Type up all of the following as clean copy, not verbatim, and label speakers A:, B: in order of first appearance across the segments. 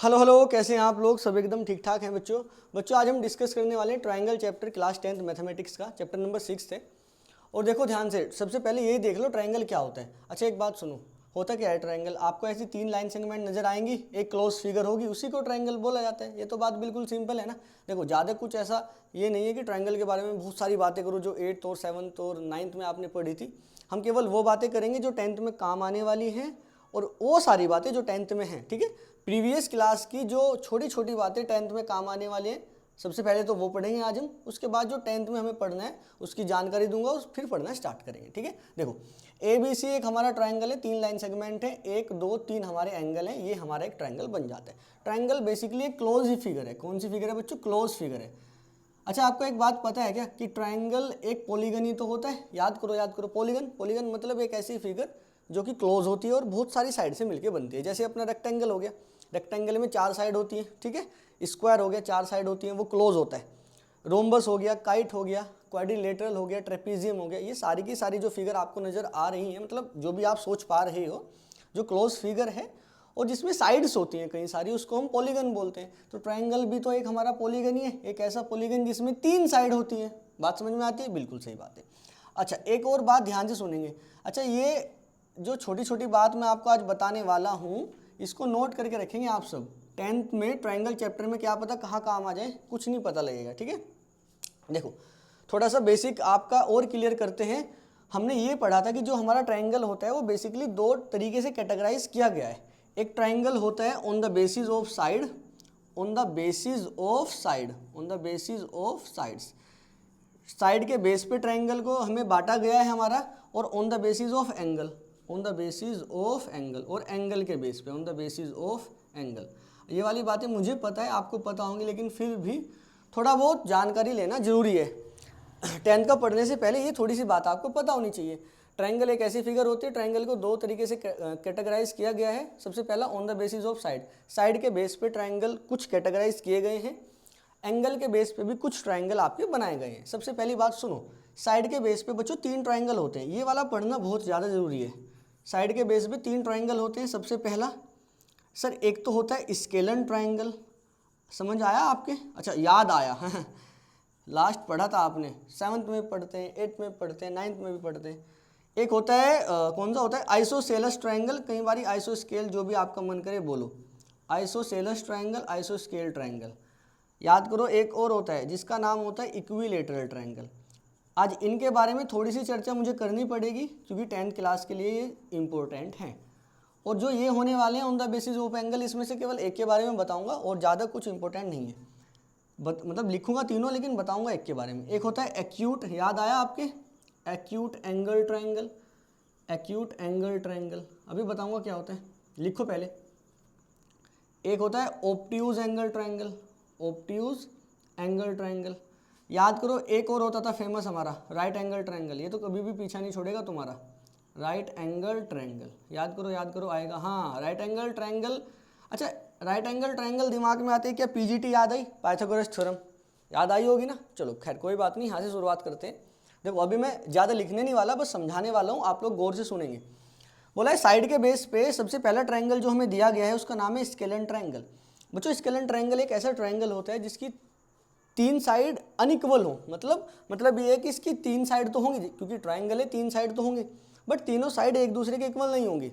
A: Hello hello, कैसे हैं आप लोग? सब एकदम ठीक ठाक हैं बच्चों आज हम डिस्कस करने वाले हैं triangle chapter class 10th mathematics का चैप्टर नंबर 6 है। और देखो ध्यान से, सबसे पहले यही देख लो ट्रायंगल क्या होता है। अच्छा एक बात सुनो, होता क्या है ट्रायंगल? आपको ऐसी 3 लाइन सेगमेंट नजर आएंगी, एक क्लोज फिगर होगी, उसी को ट्रायंगल बोला जाता है। ये तो बात बिल्कुल सिंपल है ना। देखो ज़्यादा कुछ ऐसा ये नहीं है कि ट्रायंगल के बारे में बहुत सारी बातें करो जो 8th और 7th और 9th में आपने पढ़ी थी। हम केवल वो बातें करेंगे जो 10th में काम आने वाली हैं, और वो सारी बातें जो 10th में हैं। ठीक है, प्रीवियस क्लास की जो छोटी छोटी बातें 10th में काम आने वाली हैं, सबसे पहले तो वो पढ़ेंगे आज हम। उसके बाद जो 10th में हमें पढ़ना है उसकी जानकारी दूंगा, फिर पढ़ना स्टार्ट करेंगे। ठीक है, देखो ABC एक हमारा ट्रायंगल है, 3 लाइन सेगमेंट है, 1 2 3 हमारे एंगल हैं, ये हमारा एक ट्रायंगल बन जाता है। ट्रायंगल बेसिकली एक क्लोज ही फिगर है। कौन सी फिगर है बच्चों? क्लोज फिगर है। अच्छा आपको एक बात पता है क्या कि ट्रायंगल एक पॉलीगन ही तो होता है? याद करो पॉलीगन मतलब एक ऐसी फिगर जो कि क्लोज होती है और बहुत सारी साइड से मिलके बनती है। जैसे अपना रेक्टेंगल हो गया, रेक्टेंगल में 4 साइड होती है। ठीक है, स्क्वायर हो गया, 4 साइड होती है, वो क्लोज होता है। रोम्बस हो गया, काइट हो गया, क्वाड्रिलेटरल हो गया, ट्रेपीजियम हो गया, ये सारी की सारी जो फिगर आपको नज़र आ रही है, मतलब जो भी आप सोच पा रहे हो, जो क्लोज फिगर है और जिसमें साइड्स होती हैं कई सारी, उसको हम पॉलीगन बोलते हैं। तो ट्रायंगल भी तो एक हमारा पॉलीगन ही है, एक ऐसा पॉलीगन जिसमें 3 साइड होती है। बात समझ में आती है? बिल्कुल सही बात है। अच्छा एक और बात ध्यान से सुनेंगे। अच्छा ये जो छोटी छोटी बात मैं आपको आज बताने वाला हूँ, इसको नोट करके रखेंगे आप सब। 10th में ट्रायंगल चैप्टर में क्या पता कहाँ काम आ जाए, कुछ नहीं पता लगेगा। ठीक है, देखो थोड़ा सा बेसिक आपका और क्लियर करते हैं। हमने ये पढ़ा था कि जो हमारा ट्रायंगल होता है वो बेसिकली 2 तरीके से कैटेगराइज किया गया है। एक ट्रायंगल होता है on the basis of side, on the basis of side, on the basis of sides. Side के बेस पे ट्रायंगल को हमें बांटा गया है हमारा, और on the basis of angle, on the basis of angle, और एंगल के बेस पे on the basis of angle. ये वाली बातें मुझे पता है, आपको पता होंगी, लेकिन फिर भी थोड़ा बहुत जानकारी लेना जरूरी है। 10th का पढ़ने से पहले ये थोड़ी सी बात आपको पता होनी चाहिए। ट्रायंगल एक ऐसी फिगर होती है, ट्रायंगल को 2 तरीके से कैटेगराइज किया गया है। सबसे पहला on the basis of side, side के बेस पे ट्रायंगल कुछ कैटेगराइज किए गए हैं। एंगल के बेस पे भी कुछ ट्रायंगल आपके बनाए गए हैं। सबसे पहली बात सुनो, साइड के बेस पे बच्चों 3 ट्रायंगल होते हैं, ये वाला पढ़ना बहुत ज़्यादा जरूरी है। साइड के बेस पे 3 ट्रायंगल होते हैं। सबसे पहला सर एक तो होता है स्केलन ट्रायंगल, समझ आया आपके? अच्छा याद आया लास्ट पढ़ा था आपने, 7th में पढ़ते हैं, 8th में पढ़ते हैं, 9th में भी पढ़ते हैं। एक होता है कौन सा होता है? आइसोसेलस ट्रायंगल, कई बार आइसोस्केल, जो भी आपका मन करे बोलो। आइसोसेलस ट्रायंगल, आइसोस्केल ट्रायंगल। याद करो एक और होता है जिसका नाम होता है इक्विलेटरल ट्रायंगल। आज इनके बारे में थोड़ी सी चर्चा मुझे करनी पड़ेगी क्योंकि 10th क्लास के लिए ये इंपॉर्टेंट हैं। और जो ये होने वाले हैं on the basis of angle, इसमें से केवल एक के बारे में बताऊंगा और ज़्यादा कुछ इंपॉर्टेंट नहीं है। मतलब लिखूंगा तीनों लेकिन बताऊंगा एक के बारे में। एक होता है एक्यूट, याद आया आपके? Acute angle triangle, acute angle triangle अभी बताऊंगा क्या होता है, लिखो पहले। एक होता है obtuse angle triangle, obtuse angle triangle. याद करो एक और होता था फेमस हमारा राइट एंगल ट्रायंगल, ये तो कभी भी पीछा नहीं छोड़ेगा तुम्हारा। राइट एंगल ट्रायंगल, याद करो आएगा, हाँ राइट एंगल ट्रायंगल। अच्छा राइट एंगल ट्रायंगल दिमाग में आते ही क्या पीजीटी याद आई? पाइथागोरस थ्योरम याद आई होगी ना। चलो खैर कोई बात नहीं, यहाँ से शुरुआत करते हैं। देखो अभी मैं ज़्यादा लिखने नहीं वाला, बस समझाने वाला हूँ, आप लोग गौर से सुनेंगे। बोला है साइड के बेस पे सबसे पहला ट्रायंगल जो हमें दिया गया है उसका नाम है स्केलन ट्रायंगल। बच्चों स्केलन ट्रायंगल एक ऐसा ट्रायंगल होता है जिसकी 3 साइड अनइक्वल हो। मतलब ये है कि इसकी 3 साइड तो होंगी, क्योंकि ट्रायंगल है 3 साइड तो होंगी, बट तीनों साइड एक दूसरे के इक्वल नहीं होंगी।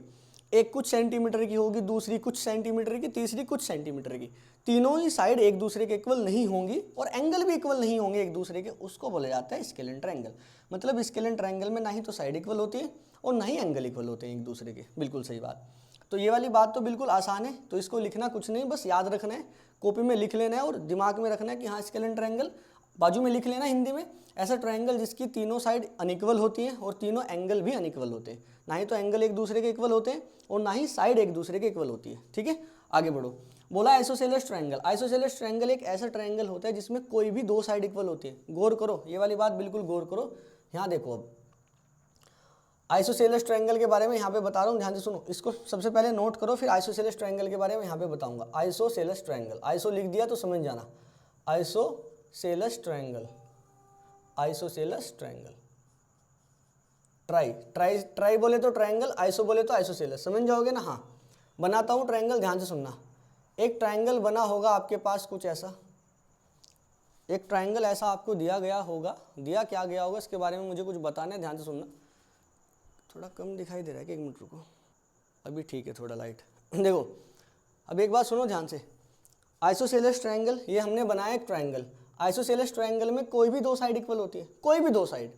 A: एक कुछ सेंटीमीटर की होगी, दूसरी कुछ सेंटीमीटर की, तीसरी कुछ सेंटीमीटर की। तीनों ही साइड एक दूसरे के इक्वल नहीं होंगी और एंगल भी इक्वल नहीं होंगे एक दूसरे के, उसको बोला जाता है स्केलन ट्रायंगल। मतलब स्केलन ट्रायंगल में ना ही तो साइड इक्वल होती है और ना ही एंगल इक्वल होते हैं एक दूसरे के। बिल्कुल सही बात। तो ये वाली बात तो बिल्कुल आसान है, तो इसको लिखना कुछ नहीं, बस याद रखना है, कॉपी में लिख लेना है और दिमाग में रखना है कि हाँ स्केलन ट्रायंगल। बाजू में लिख लेना हिंदी में, ऐसा ट्रायंगल जिसकी तीनों साइड अनइक्वल होती हैं और तीनों एंगल भी अनइक्वल होते हैं। ना ही तो एंगल एक दूसरे के इक्वल होते हैं और ना ही साइड एक दूसरे के इक्वल होती है। ठीक है, आगे बढ़ो। बोला आइसोसेलस ट्रायंगल, आइसोसेलस ट्रायंगल एक ऐसा ट्रायंगल होता है जिसमें कोई भी 2 साइड इक्वल होती है। गौर करो, ये वाली बात बिल्कुल गौर करो। यहाँ देखो अब आइसोसेलस ट्रायंगल के बारे में यहाँ पे बता रहा हूँ, ध्यान से सुनो। इसको सबसे पहले नोट करो, फिर आइसोसेलस ट्रायंगल के बारे में यहाँ पे बताऊंगा। आइसोसेलस ट्रायंगल, आइसो लिख दिया तो समझ जाना। Isosceles triangle, isosceles triangle. Try try try बोले तो ट्रायंगल, आइसो बोले तो आइसोसेलस, समझ जाओगे ना। हाँ बनाता हूँ ट्रायंगल, ध्यान से सुनना। एक ट्राइंगल बना होगा आपके पास कुछ ऐसा, एक ट्राइंगल ऐसा आपको दिया गया होगा, दिया क्या गया होगा इसके बारे में मुझे कुछ बताना है, ध्यान से सुनना। थोड़ा कम दिखाई दे रहा है कि एक मिनट रुको, अभी ठीक है थोड़ा लाइट। देखो अब एक बात सुनो ध्यान से, आइसोसेलेस ट्राइंगल, ये हमने बनाया एक ट्राइंगल। आइसोसेलेस ट्राइंगल में कोई भी दो साइड इक्वल होती है, कोई भी दो साइड।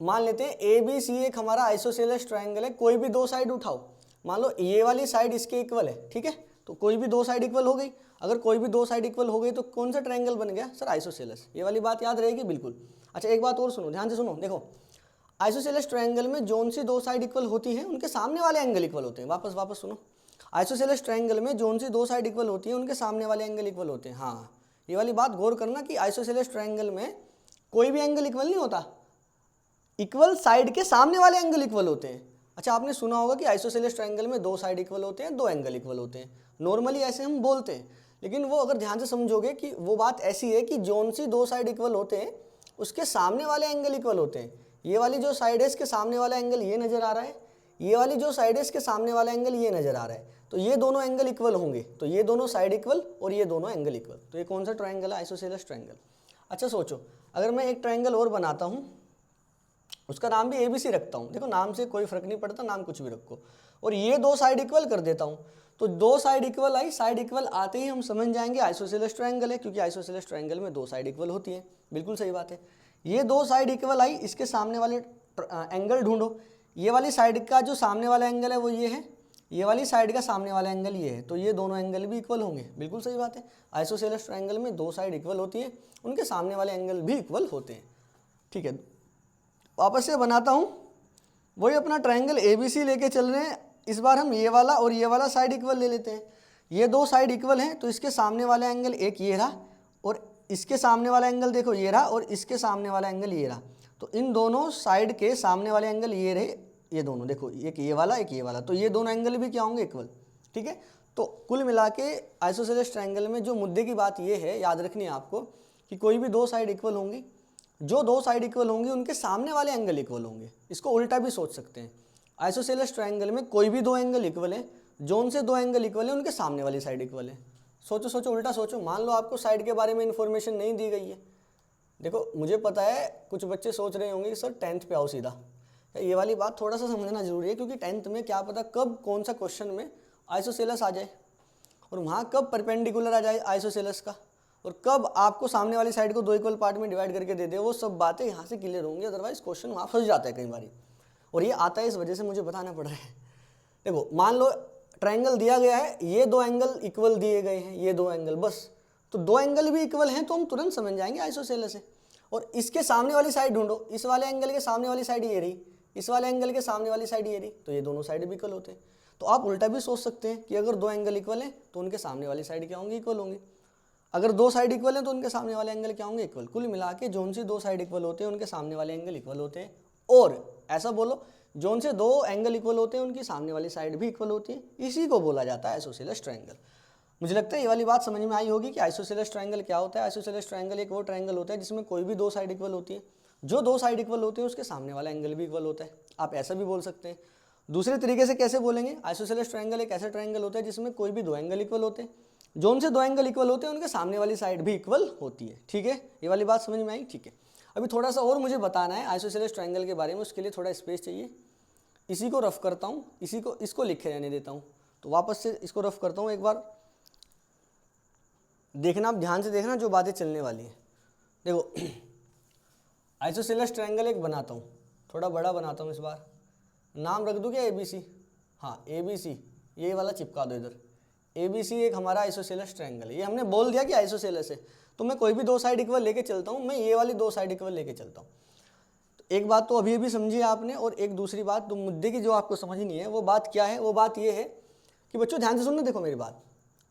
A: मान लेते हैं ए बी सी एक हमारा आइसोसेलेस ट्राइंगल है, कोई भी दो साइड उठाओ, मान लो ये वाली साइड इसके इक्वल है, ठीक है, तो कोई भी दो साइड इक्वल हो गई। अगर कोई भी दो साइड इक्वल हो गई तो कौन सा ट्राइंगल बन गया सर? आइसोसेलेस। ये वाली बात याद रहेगी बिल्कुल। अच्छा एक बात और सुनो, ध्यान से सुनो, देखो आइसोसेलेस ट्राइंगल में जोन सी दो साइड इक्वल होती है उनके सामने वाले एंगल इक्वल होते हैं। वापस सुनो, आइसोसेलेस ट्राइंगल में जोन सी दो साइड इक्वल होती है उनके सामने वाले एंगल इक्वल होते हैं। हाँ ये वाली बात गौर करना कि आइसोसेलेस ट्राइंगल में कोई भी एंगल इक्वल नहीं होता, इक्वल साइड के सामने वाले एंगल इक्वल होते हैं। अच्छा आपने सुना होगा कि आइसोसेलेस ट्राइंगल में दो साइड इक्वल होते हैं, दो एंगल इक्वल होते हैं, नॉर्मली ऐसे हम बोलते हैं, लेकिन वो अगर ध्यान से समझोगे कि वो बात ऐसी है कि जोन सी दो साइड इक्वल होते हैं उसके सामने वाले एंगल इक्वल होते हैं। ये वाली जो साइड है इसके सामने वाला एंगल ये नजर आ रहा है, ये वाली जो साइड है इसके सामने वाला एंगल ये नजर आ रहा है, तो ये दोनों एंगल इक्वल होंगे, तो ये दोनों साइड इक्वल और ये दोनों एंगल इक्वल। तो ये कौन सा ट्राइंगल है? Isosceles triangle. अच्छा सोचो, अगर मैं एक ट्राइंगल और बनाता हूँ, उसका नाम भी ABC रखता हूँ, देखो नाम से कोई फर्क नहीं पड़ता, नाम कुछ भी रखो, और ये दो साइड इक्वल कर देता हूँ, तो दो साइड इक्वल आई, साइड इक्वल आते ही हम समझ जाएंगे आइसोसेलेस ट्राइंगल है, क्योंकि आइसोसेलेस ट्राइंगल में दो साइड इक्वल होती है। बिल्कुल सही बात है। ये दो साइड इक्वल आई, इसके सामने वाले एंगल ढूंढो। ये वाली साइड का जो सामने वाला एंगल है वो ये है, ये वाली साइड का सामने वाला एंगल ये है, तो ये दोनों एंगल भी इक्वल होंगे। बिल्कुल सही बात है। आइसोसेलेस ट्राइंगल में दो साइड इक्वल होती है, उनके सामने वाले एंगल भी इक्वल होते हैं। ठीक है, वापस से बनाता हूँ, वही अपना ट्राइंगल ABC लेके चल रहे हैं। इस बार हम ये वाला और ये वाला साइड इक्वल ले लेते हैं। ये दो साइड इक्वल हैं, तो इसके सामने वाला एंगल एक ये रहा, और इसके सामने वाला एंगल देखो ये रहा, और इसके सामने वाला एंगल ये रहा, तो इन दोनों साइड के सामने वाले एंगल ये रहे, ये दोनों देखो, एक ये वाला एक ये वाला, तो ये दोनों एंगल भी क्या होंगे? इक्वल। ठीक है, तो कुल मिला के आइसोसेलेस ट्राइंगल में जो मुद्दे की बात ये है, याद रखनी है आपको, कि कोई भी दो साइड इक्वल होंगी, जो दो साइड इक्वल होंगी उनके सामने वाले एंगल इक्वल होंगे। इसको उल्टा भी सोच सकते हैं, आइसोसेलेस ट्राइंगल में कोई भी दो एंगल इक्वल है, जोन से दो एंगल इक्वल है, उनके सामने वाली साइड इक्वल है। सोचो सोचो, उल्टा सोचो। मान लो आपको साइड के बारे में इन्फॉर्मेशन नहीं दी गई है। देखो मुझे पता है कुछ बच्चे सोच रहे होंगे कि सर 10th पे आओ सीधा, ये वाली बात थोड़ा सा समझना जरूरी है, क्योंकि 10th में क्या पता कब कौन सा क्वेश्चन में आइसोसेलेस आ जाए, और वहाँ कब परपेंडिकुलर आ जाए आइसोसेलेस का, और कब आपको सामने वाली साइड को दो इक्वल पार्ट में डिवाइड करके दे दे। वो सब बातें यहाँ से क्लियर होंगी, अदरवाइज क्वेश्चन वहाँ फंस जाता है कई बार, और ये आता है इस वजह से मुझे बताना पड़ रहा है। देखो मान लो ट्राइंगल दिया गया है, ये दो एंगल इक्वल दिए गए हैं, ये दो एंगल, बस तो दो एंगल भी इक्वल हैं, तो हम तुरंत समझ जाएंगे आइसोसेलेस है। और इसके सामने वाली साइड ढूंढो, इस वाले एंगल के सामने वाली साइड ये रही, इस वाले एंगल के सामने वाली साइड ये रही, तो ये दोनों साइड भी इक्वल होते हैं। तो आप उल्टा भी सोच सकते हैं कि अगर दो एंगल इक्वल हैं तो उनके सामने वाली साइड क्या होंगी? इक्वल होंगी। अगर दो साइड इक्वल हैं तो उनके सामने वाले एंगल क्या होंगे? इक्वल। कुल मिला के जोन से दो साइड इक्वल होते हैं उनके सामने वाले एंगल इक्वल होते हैं। और ऐसा बोलो, जोन से दो एंगल इक्वल होते हैं उनकी सामने वाली साइड भी इक्वल होती है। इसी को बोला जाता है आइसोसेलेस ट्राइंगल। मुझे लगता है ये वाली बात समझ में आई होगी कि आइसोसेलेस ट्राइंगल क्या होता है। आइसोसेलेस ट्राइंगल एक वो ट्राइंगल होता है जिसमें कोई भी दो साइड इक्वल होती है, जो दो साइड इक्वल होते हैं उसके सामने वाला एंगल भी इक्वल होता है। आप ऐसा भी बोल सकते हैं। दूसरे तरीके से कैसे बोलेंगे? आइसोसेलेस ट्राइंगल एक ऐसा ट्राइंगल होता है जिसमें कोई भी दो एंगल इक्वल होते हैं, जोन से दो एंगल इक्वल होते हैं उनके सामने वाली साइड भी इक्वल होती है। ठीक है, ये वाली बात समझ में आई? ठीक है, अभी थोड़ा सा और मुझे बताना है आइसोसेलेस ट्राइंगल के बारे में, उसके लिए थोड़ा स्पेस चाहिए। इसी को रफ करता हूँ, इसको लिखे रहने देता हूँ। तो वापस से इसको रफ करता हूँ, एक बार देखना, आप ध्यान से देखना जो बातें चलने वाली हैं। देखो आइसोसेलेस ट्राइंगल एक बनाता हूँ, थोड़ा बड़ा बनाता हूँ, इस बार नाम रख दूँ क्या? ABC। हाँ ABC, ये वाला चिपका दो इधर। ABC एक हमारा आइसोसेलेस ट्राइंगल है। ये हमने बोल दिया कि आइसोसेलेस है, तो मैं कोई भी दो साइड इक्वल लेके चलता हूँ, मैं ये वाली दो साइड इक्वल लेके चलता हूँ। तो एक बात तो अभी समझी आपने, और एक दूसरी बात तो मुद्दे की जो आपको समझनी है, वो बात क्या है? वो बात ये है कि बच्चों ध्यान से सुनना, देखो मेरी बात।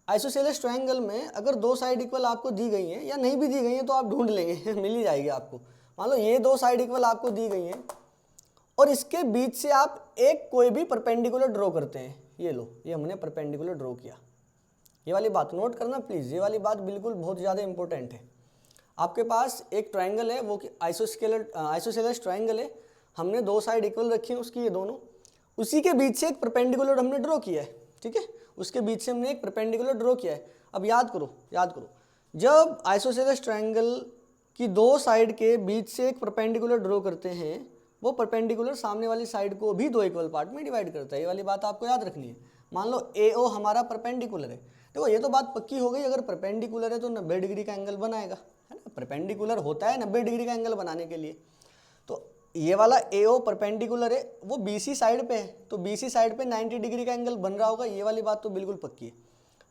A: आइसोसेलेस ट्राइंगल में अगर दो साइड इक्वल आपको दी गई हैं या नहीं भी दी गई हैं तो आप ढूंढ लेंगे मिल ही जाएगी आपको। मान लो ये दो साइड इक्वल आपको दी गई हैं और इसके बीच से आप एक कोई भी परपेंडिकुलर ड्रॉ करते हैं। ये लो, ये हमने परपेंडिकुलर ड्रॉ किया। ये वाली बात नोट करना प्लीज़, ये वाली बात बिल्कुल बहुत ज़्यादा इंपॉर्टेंट है। आपके पास एक ट्राइंगल है, वो कि आइसोसेलेस ट्राइंगल है, हमने दो साइड इक्वल रखी है उसकी, ये दोनों, उसी के बीच से एक परपेंडिकुलर हमने ड्रॉ किया है। ठीक है, उसके बीच से हमने एक परपेंडिकुलर ड्रॉ किया है। अब याद करो, जब आइसोसेलेस ट्रायंगल की दो साइड के बीच से एक परपेंडिकुलर ड्रॉ करते हैं, वो परपेंडिकुलर सामने वाली साइड को भी दो इक्वल पार्ट में डिवाइड करता है। ये वाली बात आपको याद रखनी है। मान लो AO हमारा परपेंडिकुलर है, देखो ये तो बात पक्की हो गई, अगर परपेंडिकुलर है तो 90 डिग्री का एंगल बनाएगा, है ना, परपेंडिकुलर होता है 90 डिग्री का एंगल बनाने के लिए। तो ये वाला AO परपेंडिकुलर है, वो BC साइड पे है, तो BC साइड पे 90 डिग्री का एंगल बन रहा होगा, ये वाली बात तो बिल्कुल पक्की है।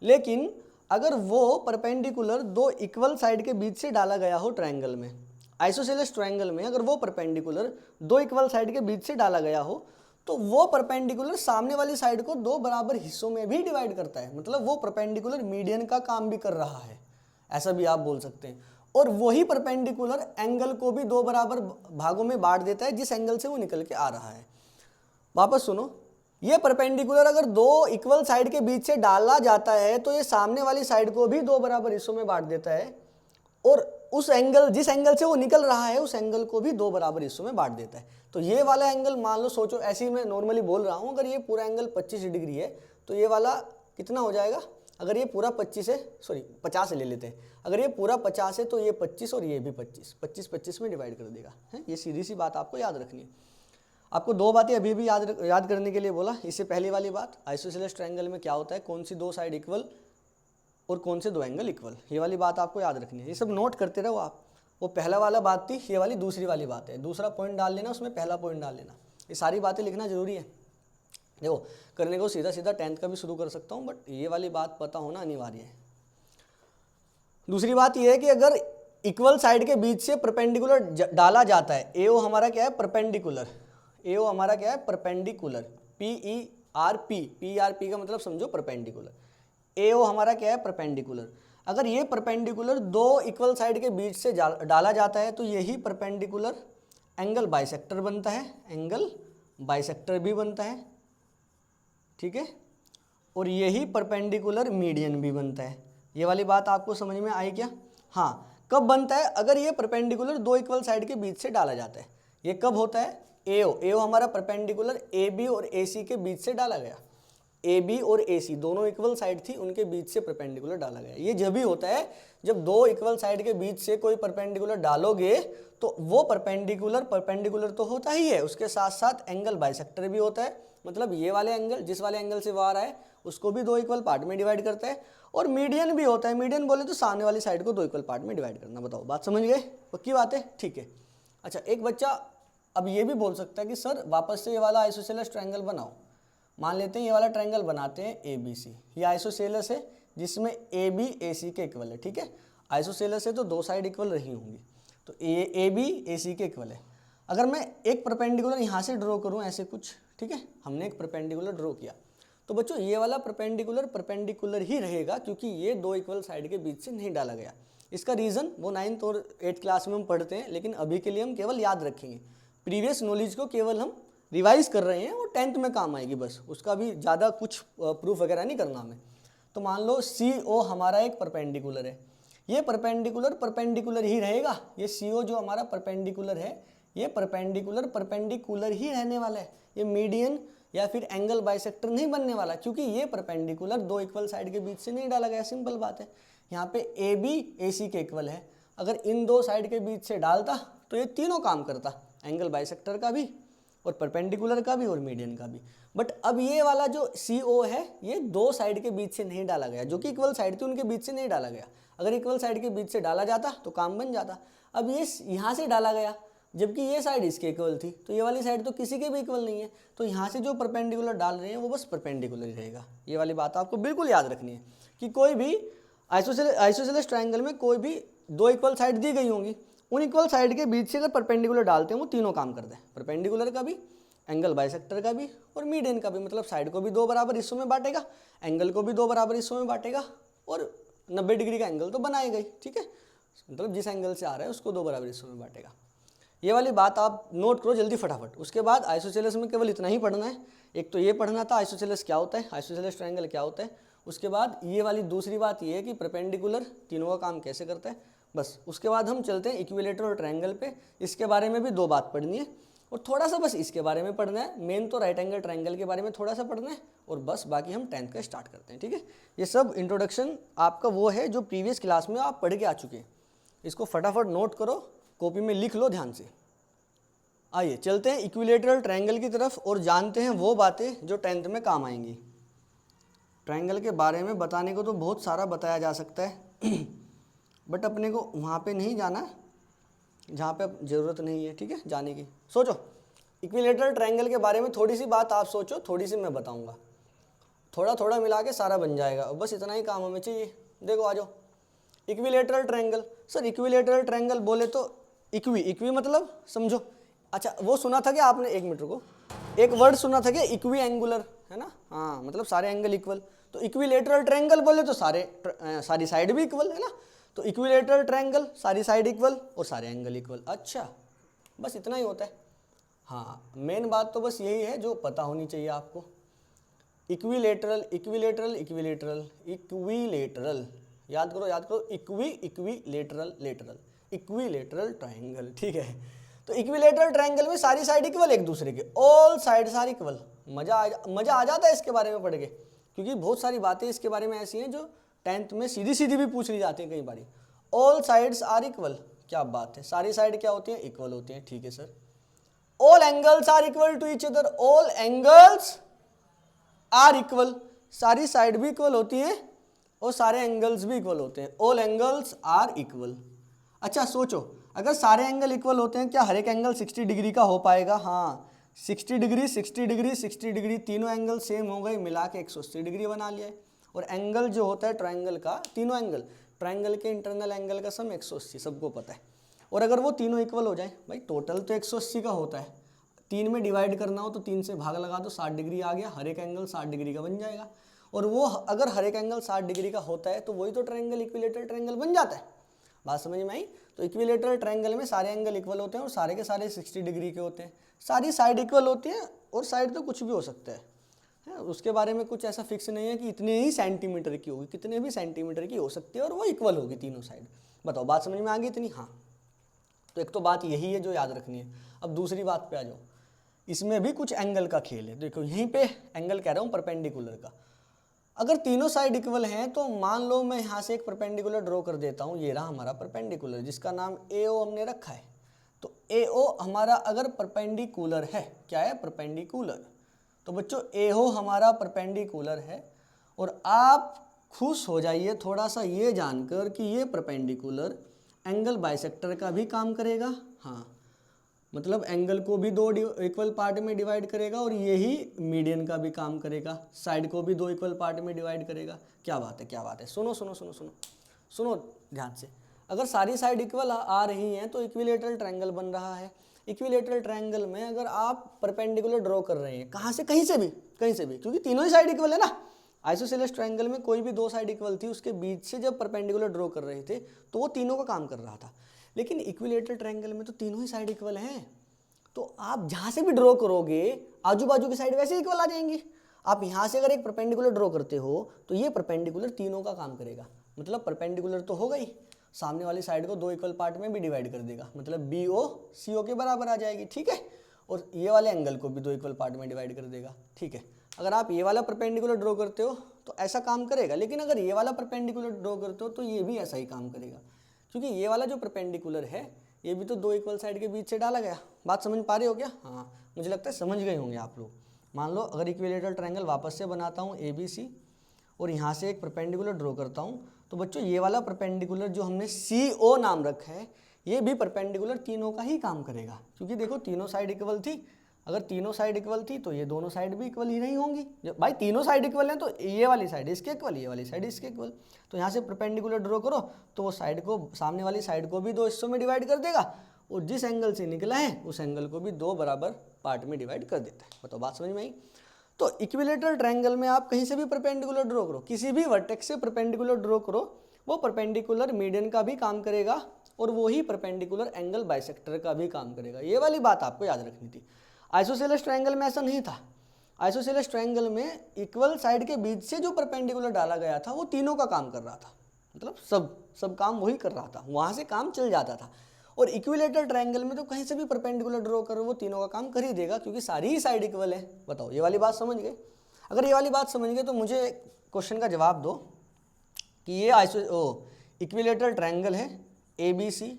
A: लेकिन अगर वो परपेंडिकुलर दो इक्वल साइड के बीच से डाला गया हो ट्रायंगल में, आइसोसेलेस ट्रायंगल में अगर वो परपेंडिकुलर दो इक्वल साइड के बीच से डाला गया हो, तो वो परपेंडिकुलर सामने वाली साइड को दो बराबर हिस्सों में भी डिवाइड करता है, मतलब वो परपेंडिकुलर मीडियन का काम भी कर रहा है, ऐसा भी आप बोल सकते हैं। और वही परपेंडिकुलर एंगल को भी दो बराबर भागों में बांट देता है जिस एंगल से वो निकल के आ रहा है। वापस सुनो, ये परपेंडिकुलर अगर दो इक्वल साइड के बीच से डाला जाता है तो ये सामने वाली साइड को भी दो बराबर हिस्सों में बांट देता है, और उस एंगल जिस एंगल से वो निकल रहा है उस एंगल को भी दो बराबर हिस्सों में बांट देता है। तो ये वाला एंगल मान लो, सोचो ऐसे ही मैं नॉर्मली बोल रहा हूँ, अगर ये पूरा एंगल 25 डिग्री है तो ये वाला कितना हो जाएगा, अगर ये पूरा 50 ले लेते हैं, अगर ये पूरा 50 है तो ये 25 और ये भी 25 में डिवाइड कर देगा, है। ये सीधी सी बात आपको याद रखनी है। आपको दो बातें अभी भी याद करने के लिए बोला। इससे पहली वाली बात, आइसोसेलेस ट्रायंगल में क्या होता है, कौन सी दो साइड इक्वल और कौन से दो एंगल इक्वल, ये वाली बात आपको याद रखनी है। ये सब नोट करते रहो आप। वो पहला वाला बात थी, ये वाली दूसरी वाली बात है। दूसरा पॉइंट डाल लेना, उसमें पहला पॉइंट डाल लेना। ये सारी बातें लिखना जरूरी है। देखो करने को सीधा 10th का भी शुरू कर सकता हूँ, बट ये वाली बात पता होना अनिवार्य है। दूसरी बात ये है कि अगर इक्वल साइड के बीच से परपेंडिकुलर डाला जाता है, AO हमारा क्या है, परपेंडिकुलर, AO हमारा क्या है, परपेंडिकुलर, PERP का मतलब समझो परपेंडिकुलर। AO हमारा क्या है, परपेंडिकुलर। अगर ये परपेंडिकुलर दो इक्वल साइड के बीच से डाला जाता है तो यही परपेंडिकुलर एंगल बाइसेक्टर बनता है, एंगल बाइसेक्टर भी बनता है, ठीक है, और यही परपेंडिकुलर मीडियन भी बनता है। ये वाली बात आपको समझ में आई क्या? हाँ, कब बनता है, अगर ये परपेंडिकुलर दो इक्वल साइड के बीच से डाला जाता है। ये कब होता है, AO हमारा परपेंडिकुलर AB और AC के बीच से डाला गया। AB और AC दोनों इक्वल साइड थी, उनके बीच से परपेंडिकुलर डाला गया। ये जब भी होता है जब दो इक्वल साइड के बीच से कोई परपेंडिकुलर डालोगे तो वो परपेंडिकुलर तो होता ही है, उसके साथ साथ एंगल बाइसेक्टर भी होता है। मतलब ये वाले एंगल, जिस वाले एंगल से वो आ रहा है उसको भी दो इक्वल पार्ट में डिवाइड करता है, और मीडियन भी होता है। मीडियन बोले तो सामने वाली साइड को दो इक्वल पार्ट में डिवाइड करना। बताओ बात समझ गए? पक्की बात है, ठीक है। अच्छा, एक बच्चा अब ये भी बोल सकता है कि सर वापस से ये वाला आइसोसेलेस ट्रायंगल बनाओ। मान लेते हैं ये वाला ट्रायंगल बनाते हैं ABC। ये आइसोसेलेस है जिसमें AB AC के इक्वल है, ठीक है। आइसोसेलेस है तो दो साइड इक्वल रही होंगी, तो AB AC के इक्वल है। अगर मैं एक परपेंडिकुलर यहाँ से ड्रॉ करूँ ऐसे कुछ, ठीक है, हमने एक परपेंडिकुलर ड्रॉ किया, तो बच्चों ये वाला परपेंडिकुलर ही रहेगा, क्योंकि ये दो इक्वल साइड के बीच से नहीं डाला गया। इसका रीज़न वो 9th और 8th क्लास में हम पढ़ते हैं, लेकिन अभी के लिए हम केवल याद रखेंगे। प्रीवियस नॉलेज को केवल हम रिवाइज कर रहे हैं, वो 10th में काम आएगी बस, उसका भी ज़्यादा कुछ प्रूफ वगैरह नहीं करना हमें। तो मान लो CO हमारा एक परपेंडिकुलर है, ये परपेंडिकुलर ही रहेगा। ये CO जो हमारा परपेंडिकुलर है, ये परपेंडिकुलर ही रहने वाला है। ये मीडियन या फिर एंगल बाइसेक्टर नहीं बनने वाला, क्योंकि ये परपेंडिकुलर दो इक्वल साइड के बीच से नहीं डाला गया। सिंपल बात है। यहाँ पे AB AC के इक्वल है, अगर इन दो साइड के बीच से डालता तो ये तीनों काम करता, एंगल बाइसेक्टर का भी और परपेंडिकुलर का भी और मीडियन का भी। बट अब ये वाला जो CO है, ये दो साइड के बीच से नहीं डाला गया, जो कि इक्वल साइड थी उनके बीच से नहीं डाला गया। अगर इक्वल साइड के बीच से डाला जाता तो काम बन जाता। अब ये यहाँ से डाला गया, जबकि ये साइड इसके इक्वल थी, तो ये वाली साइड तो किसी के भी इक्वल नहीं है, तो यहाँ से जो परपेंडिकुलर डाल रहे हैं वो बस परपेंडिकुलर ही रहेगा। ये वाली बात आपको बिल्कुल याद रखनी है कि कोई भी आइसोसेलेस ट्रायंगल में कोई भी दो इक्वल साइड दी गई होंगी, उन इक्वल साइड के बीच से अगर परपेंडिकुलर डालते हैं वो तीनों काम करते हैं, परपेंडिकुलर का भी, एंगल बाइसेक्टर का भी और मीडियन का भी। मतलब साइड को भी दो बराबर हिस्सों में बांटेगा, एंगल को भी दो बराबर हिस्सों में बांटेगा, और 90 डिग्री का एंगल तो बनाएगा ही, ठीक है। मतलब जिस एंगल से आ रहा है उसको दो बराबर हिस्सों में बांटेगा। ये वाली बात आप नोट करो जल्दी फटाफट। उसके बाद आइसोसेलेस में केवल इतना ही पढ़ना है। एक तो ये पढ़ना था आइसोसेलेस क्या होता है, आइसोसेलेस ट्रायंगल क्या होता है। उसके बाद ये वाली दूसरी बात ये है कि परपेंडिकुलर तीनों का काम कैसे करता है, बस। उसके बाद हम चलते हैं इक्विलेटरल और ट्रायंगल पे। इसके बारे में भी दो बात पढ़नी है। और थोड़ा सा बस इसके बारे में पढ़ना है, मेन तो राइट एंगल ट्रायंगल के बारे में थोड़ा सा पढ़ना है, और बस बाकी हम 10th का स्टार्ट करते हैं। ठीक है, ये सब इंट्रोडक्शन आपका वो है जो प्रीवियस क्लास में आप पढ़ के आ चुके हैं। इसको फटाफट नोट करो, कॉपी में लिख लो ध्यान से। आइए चलते हैं इक्विलेटरल ट्रायंगल की तरफ और जानते हैं वो बातें जो 10th में काम आएंगी। ट्रायंगल के बारे में बताने को तो बहुत सारा बताया जा सकता है बट अपने को वहाँ पे नहीं जाना जहाँ पे अब ज़रूरत नहीं है। ठीक है, जाने की सोचो। इक्विलेटरल ट्रायंगल के बारे में थोड़ी सी बात आप सोचो, थोड़ी सी मैं बताऊँगा, थोड़ा थोड़ा मिला के सारा बन जाएगा, बस इतना ही काम हमें चाहिए। देखो आ जाओ, equilateral triangle. Sir equilateral triangle बोले तो इक्वी मतलब समझो। अच्छा वो सुना था कि आपने, एक मिनट रुको, एक वर्ड सुना था कि इक्वी एंगुलर, है ना? हाँ, मतलब सारे एंगल इक्वल। तो इक्विलेटरल ट्रायंगल बोले तो सारी साइड भी इक्वल, है ना? तो इक्विलेटरल ट्रायंगल, सारी साइड इक्वल और सारे एंगल इक्वल। अच्छा बस इतना ही होता है। हाँ, मेन बात तो बस यही है जो पता होनी चाहिए आपको। इक्विलेटरल इक्विलेटरल इक्विलेटरल इक्विलेटरल, याद करो, इक्विलेटरल इक्विलेटरल ट्रायंगल। ठीक है, तो इक्विलेटरल ट्रायंगल में सारी साइड इक्वल एक दूसरे के, ऑल साइड्स आर इक्वल। मजा आ जाता है इसके बारे में पढ़ के, क्योंकि बहुत सारी बातें इसके बारे में ऐसी हैं जो 10th में सीधी सीधी भी पूछ ली जाती हैं कई बारी। ऑल साइड्स आर इक्वल, क्या बात है, सारी साइड क्या होती हैं? इक्वल होती हैं। ठीक है sir. All angles are equal to each other, all angles are equal, सारी साइड भी इक्वल होती हैं और सारे एंगल्स भी इक्वल होते हैं। All angles are equal. अच्छा सोचो, अगर सारे एंगल इक्वल होते हैं, क्या हर एक एंगल 60 डिग्री का हो पाएगा? हाँ, 60 डिग्री 60 डिग्री 60 डिग्री, तीनों एंगल सेम हो गए, मिला के 180 डिग्री बना लिया है। और एंगल जो होता है ट्रायंगल का, तीनों एंगल, ट्रायंगल के इंटरनल एंगल का सम 180, सबको पता है। और अगर वो तीनों इक्वल हो जाए, भाई टोटल तो 180 का होता है, 3 में डिवाइड करना हो तो 3 से भाग लगा दो, 60 डिग्री आ गया, हर एक एंगल 60 डिग्री का बन जाएगा। और वो अगर हर एक एंगल 60 डिग्री का होता है तो वही तो ट्रायंगल इक्विलेटरल ट्रायंगल बन जाता है। बात समझ में आई? तो इक्विलेटरल ट्रायंगल में सारे एंगल इक्वल होते हैं और सारे के सारे 60 डिग्री के होते हैं, सारी साइड इक्वल होती है, और साइड तो कुछ भी हो सकता है, उसके बारे में कुछ ऐसा फिक्स नहीं है कि इतने ही सेंटीमीटर की होगी, कितने भी सेंटीमीटर की हो सकती है और वो इक्वल होगी तीनों साइड। बताओ बात समझ में आ गई इतनी? हाँ, तो एक तो बात यही है जो याद रखनी है। अब दूसरी बात पे आ जाओ, इसमें भी कुछ एंगल का खेल है। देखो यहीं पे एंगल कह रहा हूँ परपेंडिकुलर का। अगर तीनों साइड इक्वल हैं तो मान लो मैं यहाँ से एक परपेंडिकुलर ड्रॉ कर देता हूँ, ये रहा हमारा परपेंडिकुलर जिसका नाम AO हमने रखा है। तो AO हमारा अगर परपेंडिकुलर है, क्या है? परपेंडिकुलर। तो बच्चों AO हमारा परपेंडिकुलर है, और आप खुश हो जाइए थोड़ा सा ये जानकर कि ये परपेंडिकुलर एंगल बाइसेक्टर का भी काम करेगा। हाँ, मतलब एंगल को भी 2 इक्वल पार्ट में डिवाइड करेगा, और यही मीडियन का भी काम करेगा, साइड को भी 2 इक्वल पार्ट में डिवाइड करेगा। क्या बात है, क्या बात है। सुनो सुनो सुनो सुनो सुनो ध्यान से। अगर सारी साइड इक्वल आ रही हैं तो इक्विलेटरल ट्रायंगल बन रहा है। इक्विलेटरल ट्रायंगल में अगर आप परपेंडिकुलर ड्रॉ कर रहे हैं, कहाँ से? कहीं से भी, क्योंकि तीनों ही साइड इक्वल है ना। आइसोसेलेस ट्रायंगल में कोई भी 2 साइड इक्वल थी, उसके बीच से जब परपेंडिकुलर ड्रॉ कर रहे थे तो वो तीनों का काम कर रहा था। लेकिन इक्विलेटरल ट्रायंगल में तो तीनों ही साइड इक्वल हैं, तो आप जहाँ से भी ड्रॉ करोगे आजू बाजू की साइड वैसे इक्वल आ जाएंगी। आप यहाँ से अगर एक परपेंडिकुलर ड्रॉ करते हो तो ये परपेंडिकुलर तीनों का काम करेगा। मतलब परपेंडिकुलर तो हो गई, सामने वाली साइड को 2 इक्वल पार्ट में भी डिवाइड कर देगा, मतलब BO CO के बराबर आ जाएगी। ठीक है, और ये वाले एंगल को भी 2 इक्वल पार्ट में डिवाइड कर देगा। ठीक है, अगर आप ये वाला परपेंडिकुलर ड्रॉ करते हो तो ऐसा काम करेगा, लेकिन अगर ये वाला परपेंडिकुलर ड्रॉ करते हो तो ये भी ऐसा ही काम करेगा, क्योंकि ये वाला जो परपेंडिकुलर है ये भी तो 2 इक्वल साइड के बीच से डाला गया। बात समझ पा रहे हो क्या? हाँ, मुझे लगता है समझ गए होंगे आप लोग। मान लो अगर इक्विलेटरल ट्रायंगल वापस से बनाता हूँ ABC, और यहाँ से एक परपेंडिकुलर ड्रॉ करता हूँ, तो बच्चों ये वाला परपेंडिकुलर जो हमने CO नाम रखा है, ये भी परपेंडिकुलर तीनों का ही काम करेगा, क्योंकि देखो तीनों साइड इक्वल थी। अगर तीनों साइड इक्वल थी तो ये दोनों साइड भी इक्वल ही नहीं होंगी। भाई तीनों साइड इक्वल हैं तो ये वाली साइड इसके इक्वल, ये वाली साइड इसके इक्वल। तो यहाँ से परपेंडिकुलर ड्रॉ करो तो वो साइड को, सामने वाली साइड को भी 2 हिस्सों में डिवाइड कर देगा, और जिस एंगल से निकला है उस एंगल को भी 2 बराबर पार्ट में डिवाइड कर देता है। बताओ बात समझ में आई? तो इक्विलेटरल ट्रायंगल में आप कहीं से भी परपेंडिकुलर ड्रॉ करो, किसी भी वर्टेक्स से परपेंडिकुलर ड्रॉ करो, वो परपेंडिकुलर मीडियन का भी काम करेगा और वो ही परपेंडिकुलर एंगल बाइसेक्टर का भी काम करेगा। ये वाली बात आपको याद रखनी थी। आइसोसेलेस ट्रायंगल में ऐसा नहीं था। आइसोसेलेस ट्रायंगल में इक्वल साइड के बीच से जो परपेंडिकुलर डाला गया था वो तीनों का काम कर रहा था, मतलब सब काम वही कर रहा था, वहाँ से काम चल जाता था। और इक्विलेटरल ट्रायंगल में तो कहीं से भी परपेंडिकुलर ड्रॉ करो वो तीनों का काम कर ही देगा, क्योंकि सारी ही साइड इक्वल है। बताओ ये वाली बात समझ गए? अगर ये वाली बात समझ गए तो मुझे क्वेश्चन का जवाब दो कि ये इक्विलेटरल ट्रायंगल है ABC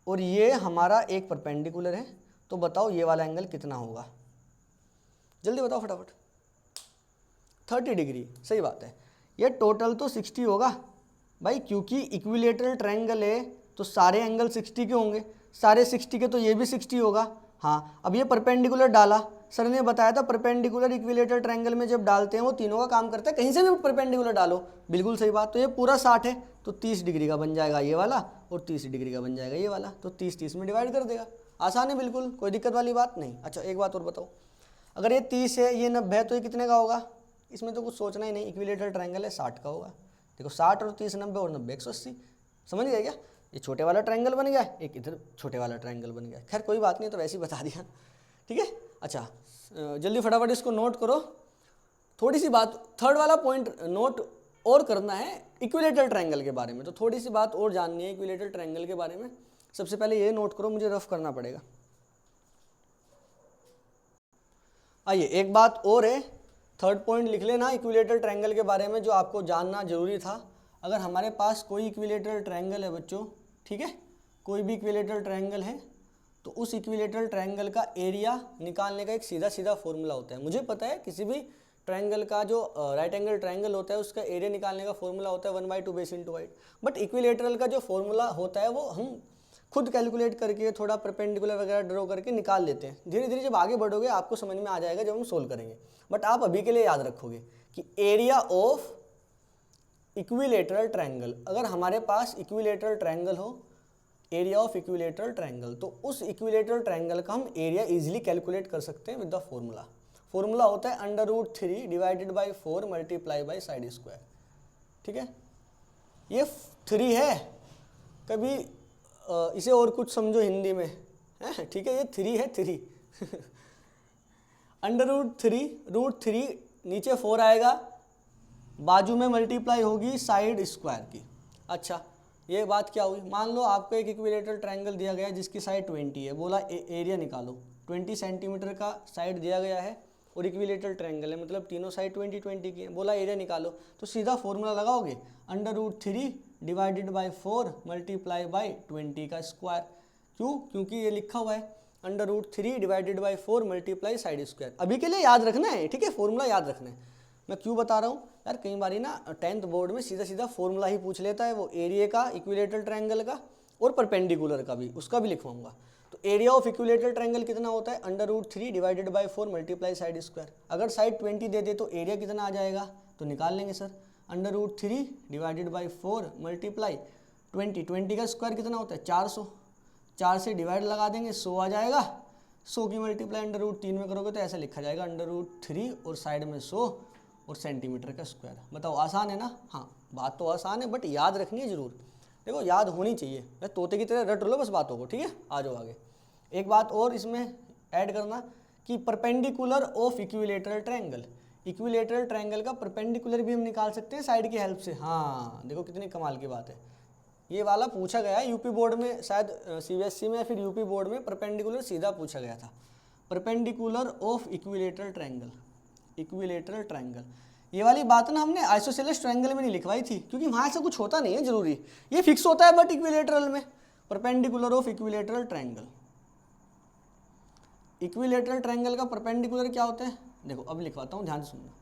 A: और ये हमारा एक परपेंडिकुलर है, तो बताओ ये वाला एंगल कितना होगा? जल्दी बताओ फटाफट। 30 डिग्री, सही बात है। ये टोटल तो 60 होगा भाई, क्योंकि इक्विलेटरल ट्रायंगल है तो सारे एंगल 60 के होंगे, सारे 60 के तो ये भी 60 होगा। हाँ, अब ये परपेंडिकुलर डाला, सर ने बताया था परपेंडिकुलर इक्विलेटरल ट्रायंगल में जब डालते हैं वो तीनों का काम करता है, कहीं से भी परपेंडिकुलर डालो, बिल्कुल सही बात। तो ये पूरा 60 है तो 30 डिग्री का बन जाएगा ये वाला और 30 डिग्री का बन जाएगा ये वाला, तो 30-30 में डिवाइड कर देगा। आसान है बिल्कुल, कोई दिक्कत वाली बात नहीं। अच्छा एक बात और बताओ, अगर ये 30 है ये 90 है तो ये कितने का होगा? इसमें तो कुछ सोचना ही नहीं, इक्विलेटरल ट्रायंगल है 60 का होगा। देखो 60 और 30 90 और 90 180, समझ गए क्या? ये छोटे वाला ट्रायंगल बन गया, एक इधर छोटे वाला ट्रायंगल बन गया। खैर कोई बात नहीं, तो वैसे ही बता दिया, ठीक है। अच्छा जल्दी फटाफट इसको नोट करो। थोड़ी सी बात, थर्ड वाला पॉइंट नोट और करना है इक्विलेटरल ट्रायंगल के बारे में, तो थोड़ी सी बात और जाननी है इक्विलेटरल ट्रायंगल के बारे में। सबसे पहले ये नोट करो, मुझे रफ करना पड़ेगा। आइए एक बात और है, थर्ड पॉइंट लिख लेना इक्विलेटरल ट्रायंगल के बारे में जो आपको जानना जरूरी था। अगर हमारे पास कोई इक्विलेटरल ट्रायंगल है बच्चों, ठीक है, कोई भी इक्विलेटरल ट्रायंगल है तो उस इक्विलेटरल ट्रायंगल का एरिया निकालने का एक सीधा सीधा फॉर्मूला होता है। मुझे पता है किसी भी ट्रायंगल का जो राइट एंगल ट्रायंगल होता है उसका एरिया निकालने का फॉर्मूला होता है 1/2 base into height, but equilateral का जो फॉर्मूला होता है वो हम खुद कैलकुलेट करके थोड़ा परपेंडिकुलर वगैरह ड्रॉ करके निकाल लेते हैं। धीरे धीरे जब आगे बढ़ोगे आपको समझ में आ जाएगा जब हम सोल्व करेंगे, बट आप अभी के लिए याद रखोगे कि एरिया ऑफ इक्विलेटरल ट्रायंगल, अगर हमारे पास इक्विलेटरल ट्रायंगल हो, एरिया ऑफ इक्विलेटरल ट्रायंगल, तो उस इक्विलेटरल ट्रायंगल का हम एरिया इजीली कैलकुलेट कर सकते हैं विद द फॉर्मूला। फॉर्मूला होता है √3 divided by 4 multiply by side square, ठीक है। ये 3 है, कभी इसे और कुछ समझो हिंदी में है, ठीक है, ये 3 है 3 √3 नीचे 4 आएगा, बाजू में मल्टीप्लाई होगी साइड स्क्वायर की। अच्छा ये बात क्या हुई, मान लो आपको एक इक्विलेटरल ट्रायंगल दिया गया है जिसकी साइड 20 है, बोला एरिया निकालो, 20 सेंटीमीटर का साइड दिया गया है और इक्विलेटरल ट्रायंगल है, मतलब तीनों साइड 20-20 की है, बोला एरिया निकालो, तो सीधा फॉर्मूला लगाओगे √3 डिवाइडेड बाई 4 मल्टीप्लाई बाई 20 का स्क्वायर। क्यों? क्योंकि ये लिखा हुआ है √3 divided by 4 multiply side square. अभी के लिए याद रखना है, ठीक है, फॉर्मूला याद रखना है। मैं क्यों बता रहा हूँ यार, कई बारी ना 10th बोर्ड में सीधा सीधा फॉर्मूला ही पूछ लेता है, वो एरिया का, इक्विलेटरल ट्रायंगल का और परपेंडिकुलर का भी, उसका भी लिखवाऊंगा। तो एरिया ऑफ इक्विलेटरल ट्रायंगल कितना होता है, √3 divided by 4 multiply side square. अगर साइड 20 दे दे तो एरिया कितना आ जाएगा, तो निकाल लेंगे सर, √3 डिवाइडेड बाई 4 मल्टीप्लाई 20 का स्क्वायर कितना होता है 400, 4 से डिवाइड लगा देंगे 100 आ जाएगा, 100 की मल्टीप्लाई √3 में करोगे तो ऐसा लिखा जाएगा √3 और साइड में 100 और सेंटीमीटर का स्क्वायर। बताओ आसान है ना? हाँ बात तो आसान है, बट याद रखनी है जरूर, देखो याद होनी चाहिए, मैं तोते की तरह रट लो बस बातों को, ठीक है। आ जाओ आगे। एक बात और इसमें ऐड करना कि perpendicular of equilateral triangle, equilateral triangle का परपेंडिकुलर भी हम निकाल सकते हैं साइड की हेल्प से। हाँ देखो कितनी कमाल की बात है, ये वाला पूछा गया है यूपी बोर्ड में, शायद CBSE में या फिर यूपी बोर्ड में परपेंडिकुलर सीधा पूछा गया था। Perpendicular of equilateral triangle, equilateral triangle, ये वाली बात ना हमने आइसोसेलेस ट्रायंगल में नहीं लिखवाई थी, क्योंकि वहाँ ऐसा कुछ होता नहीं है जरूरी, ये फिक्स होता है बट इक्विलेटरल में। Perpendicular of equilateral triangle, equilateral triangle का परपेंडिकुलर क्या होता है, देखो अब लिखवाता हूँ, ध्यान से सुनना।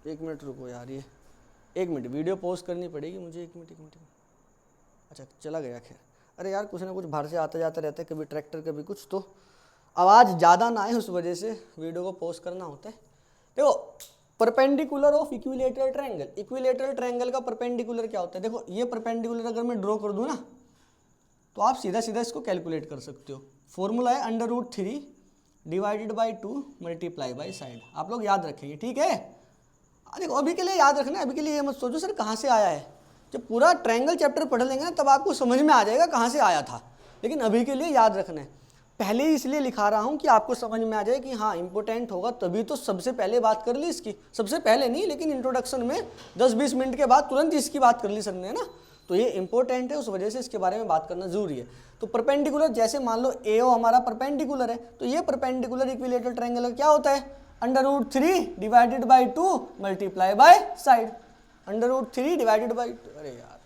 A: एक मिनट रुको यार, ये एक मिनट वीडियो पॉज करनी पड़ेगी मुझे, एक मिनट। अच्छा चला गया, खैर अरे यार कुछ ना कुछ बाहर से आता जाता रहता है, कभी ट्रैक्टर कभी कुछ, तो आवाज़ ज़्यादा ना आए उस वजह से वीडियो को पॉज करना होता है। देखो perpendicular of equilateral triangle, equilateral triangle का परपेंडिकुलर क्या होता है, देखो ये परपेंडिकुलर अगर मैं ड्रॉ कर दूँ ना तो आप सीधा सीधा इसको कैलकुलेट कर सकते हो। फॉर्मूला है √3 divided by 2 multiply by side, आप लोग याद रखेंगे, ठीक है। देखो अभी के लिए याद रखना है, अभी के लिए ये मत सोचो सर कहाँ से आया है, जब पूरा ट्रायंगल चैप्टर पढ़ लेंगे ना तब आपको समझ में आ जाएगा कहाँ से आया था, लेकिन अभी के लिए याद रखना है पहले ही इसलिए लिखा रहा हूँ कि आपको समझ में आ जाए कि हाँ इंपॉर्टेंट होगा, तभी तो सबसे पहले बात कर ली इसकी, सबसे पहले नहीं लेकिन इंट्रोडक्शन में 10-20 मिनट के बाद तुरंत इसकी बात कर ली सकते हैं ना, तो ये इंपॉर्टेंट है, उस वजह से इसके बारे में बात करना जरूरी है। तो परपेंडिकुलर, जैसे मान लो AO हमारा परपेंडिकुलर है, तो ये परपेंडिकुलर इक्विलेटरल ट्रायंगल क्या होता है, √3 divided by 2 multiply by side, √3 divided by, अरे यार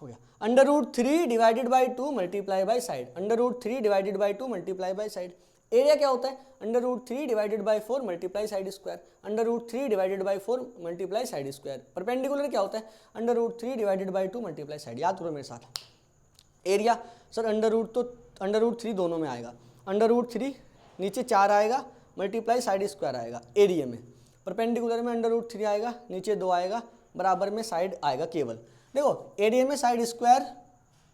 A: हो गया, √3 divided by 2 multiply by side, √3 divided by 2 multiply by side. Area क्या होता है, √3 divided by 4 multiply side square, √3 divided by 4 multiply side square. Perpendicular क्या होता है, √3 डिवाइडेड बाई 2 मल्टीप्लाई साइड। याद करो मेरे साथ। एरिया सर √3 दोनों में आएगा, √3 नीचे 4 आएगा मल्टीप्लाई साइड स्क्वायर आएगा एरिया में। परपेंडिकुलर में √3 आएगा, नीचे 2 आएगा, बराबर में साइड आएगा केवल। देखो एरिया में साइड स्क्वायर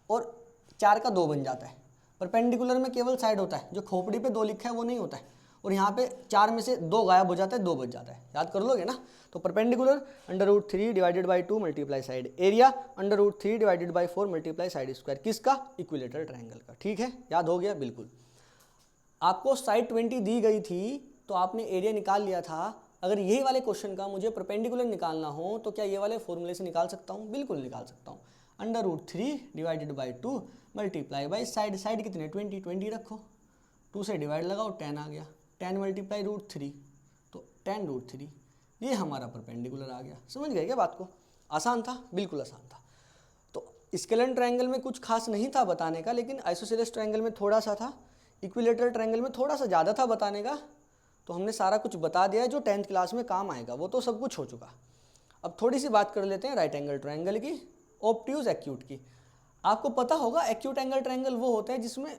A: और 4 का 2 बन जाता है, परपेंडिकुलर में केवल साइड होता है, जो खोपड़ी पे 2 लिखा है वो नहीं होता है, और यहाँ पे 4 में से 2 गायब हो जाता है, 2 बच जाता है। याद कर लोगे ना। तो perpendicular √3 divided by 2 multiply side, area √3 divided by 4 multiply side square, किसका, इक्विलेटरल ट्रायंगल का। ठीक है, याद हो गया बिल्कुल। आपको साइड 20 दी गई थी तो आपने एरिया निकाल लिया था। अगर यही वाले क्वेश्चन का मुझे परपेंडिकुलर निकालना हो तो क्या ये वाले फॉर्मूले से निकाल सकता हूँ, बिल्कुल निकाल सकता हूँ। √3 divided by 2 multiply by side, side कितने 20 रखो, 2 से डिवाइड लगाओ 10 आ गया, 10 मल्टीप्लाई √3 तो 10 √3, ये हमारा परपेंडिकुलर आ गया। समझ गए क्या बात को, आसान था, बिल्कुल आसान था। तो स्केलेन ट्रायंगल में कुछ खास नहीं था बताने का, लेकिन आइसोसेलेस ट्रायंगल में थोड़ा सा था, इक्विलेटरल ट्रायंगल में थोड़ा सा ज़्यादा था बताने का। तो हमने सारा कुछ बता दिया है जो 10th क्लास में काम आएगा, वो तो सब कुछ हो चुका। अब थोड़ी सी बात कर लेते हैं राइट एंगल ट्रायंगल की, ऑब्ट्यूज एक्यूट की। आपको पता होगा एक्यूट एंगल ट्रायंगल वो होते हैं जिसमें